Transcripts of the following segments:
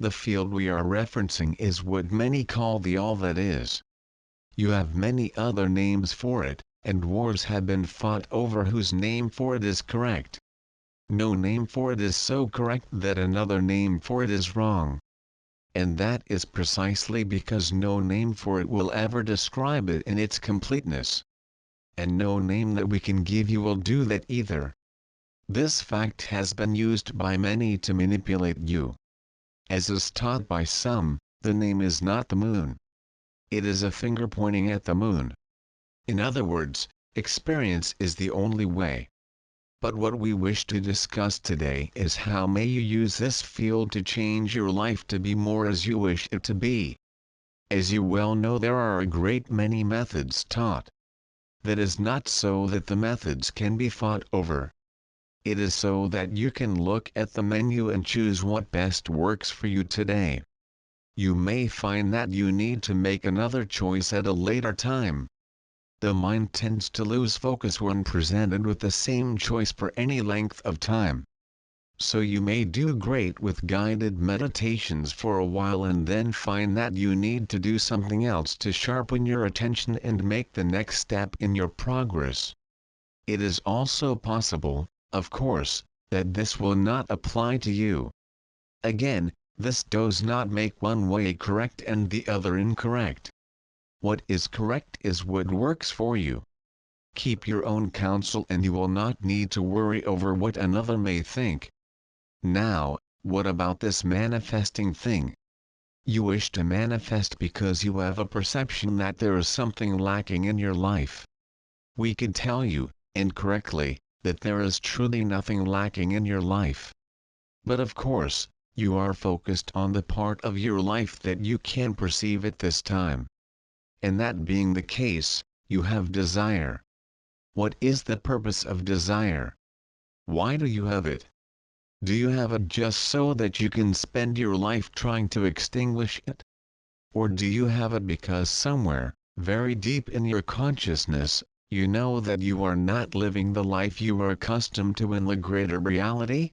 The field we are referencing is what many call the all that is. You have many other names for it, and wars have been fought over whose name for it is correct. No name for it is so correct that another name for it is wrong. And that is precisely because no name for it will ever describe it in its completeness. And no name that we can give you will do that either. This fact has been used by many to manipulate you. As is taught by some, the name is not the moon. It is a finger pointing at the moon. In other words, experience is the only way. But what we wish to discuss today is how may you use this field to change your life to be more as you wish it to be. As you well know, there are a great many methods taught. That is not so that the methods can be fought over. It is so that you can look at the menu and choose what best works for you today. You may find that you need to make another choice at a later time. The mind tends to lose focus when presented with the same choice for any length of time. So you may do great with guided meditations for a while and then find that you need to do something else to sharpen your attention and make the next step in your progress. It is also possible, of course, that this will not apply to you. Again, this does not make one way correct and the other incorrect. What is correct is what works for you. Keep your own counsel and you will not need to worry over what another may think. Now, what about this manifesting thing? You wish to manifest because you have a perception that there is something lacking in your life. We could tell you, and correctly, that there is truly nothing lacking in your life. But of course, you are focused on the part of your life that you can perceive at this time. And that being the case, you have desire. What is the purpose of desire? Why do you have it? Do you have it just so that you can spend your life trying to extinguish it? Or do you have it because somewhere, very deep in your consciousness, you know that you are not living the life you are accustomed to in the greater reality?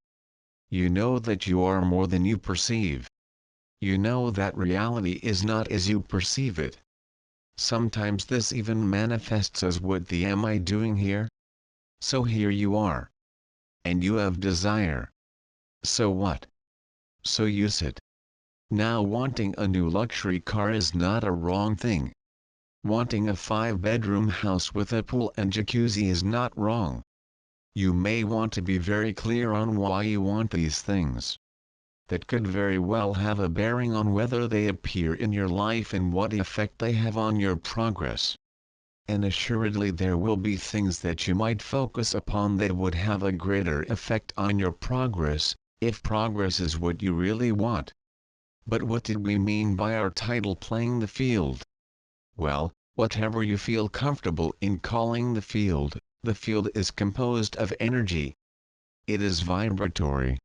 You know that you are more than you perceive. You know that reality is not as you perceive it. Sometimes this even manifests as what the am I doing here? So here you are. And you have desire. So what? So use it. Now wanting a new luxury car is not a wrong thing. Wanting a 5-bedroom house with a pool and jacuzzi is not wrong. You may want to be very clear on why you want these things. That could very well have a bearing on whether they appear in your life and what effect they have on your progress. And assuredly there will be things that you might focus upon that would have a greater effect on your progress, if progress is what you really want. But what did we mean by our title playing the field? Well, whatever you feel comfortable in calling the field is composed of energy. It is vibratory.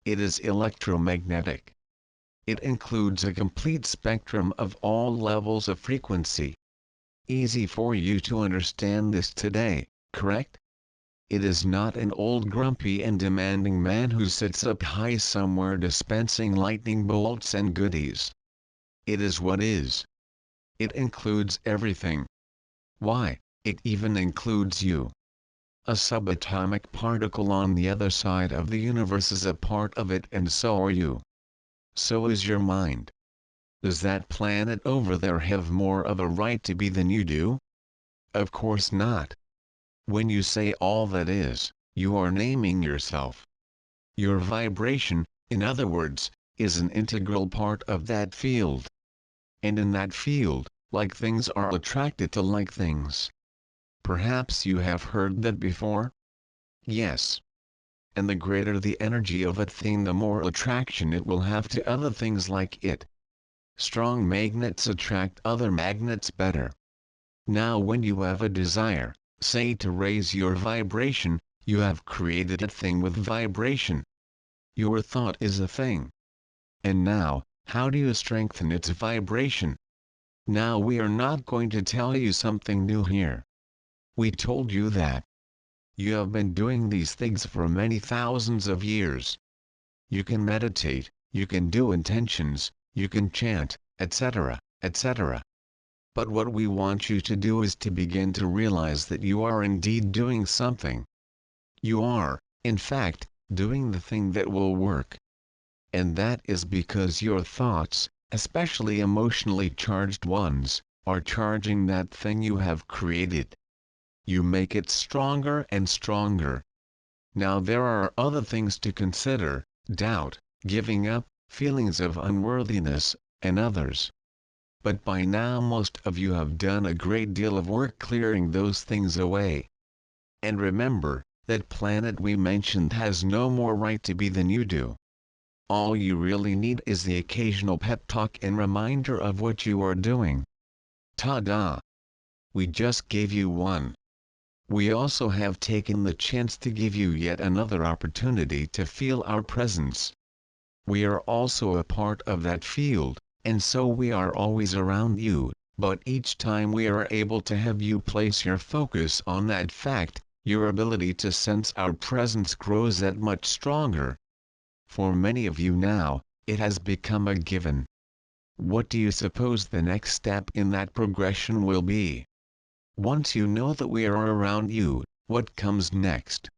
It is electromagnetic. It includes a complete spectrum of all levels of frequency. Easy for you to understand this today, correct? It is not an old grumpy and demanding man who sits up high somewhere dispensing lightning bolts and goodies. It is what is. It includes everything. Why, it even includes you. A subatomic particle on the other side of the universe is a part of it, and so are you. So is your mind. Does that planet over there have more of a right to be than you do? Of course not. When you say all that is, you are naming yourself. Your vibration, in other words, is an integral part of that field. And in that field, like things are attracted to like things. Perhaps you have heard that before? Yes. And the greater the energy of a thing, the more attraction it will have to other things like it. Strong magnets attract other magnets better. Now when you have a desire, say to raise your vibration, you have created a thing with vibration. Your thought is a thing. And now, how do you strengthen its vibration? Now we are not going to tell you something new here. We told you that. You have been doing these things for many thousands of years. You can meditate, you can do intentions, you can chant, etc., etc. But what we want you to do is to begin to realize that you are indeed doing something. You are, in fact, doing the thing that will work. And that is because your thoughts, especially emotionally charged ones, are charging that thing you have created. You make it stronger and stronger. Now there are other things to consider: doubt, giving up, feelings of unworthiness, and others. But by now most of you have done a great deal of work clearing those things away. And remember, that planet we mentioned has no more right to be than you do. All you really need is the occasional pep talk and reminder of what you are doing. Ta-da! We just gave you one. We also have taken the chance to give you yet another opportunity to feel our presence. We are also a part of that field, and so we are always around you, but each time we are able to have you place your focus on that fact, your ability to sense our presence grows that much stronger. For many of you now, it has become a given. What do you suppose the next step in that progression will be? Once you know that we are around you, what comes next?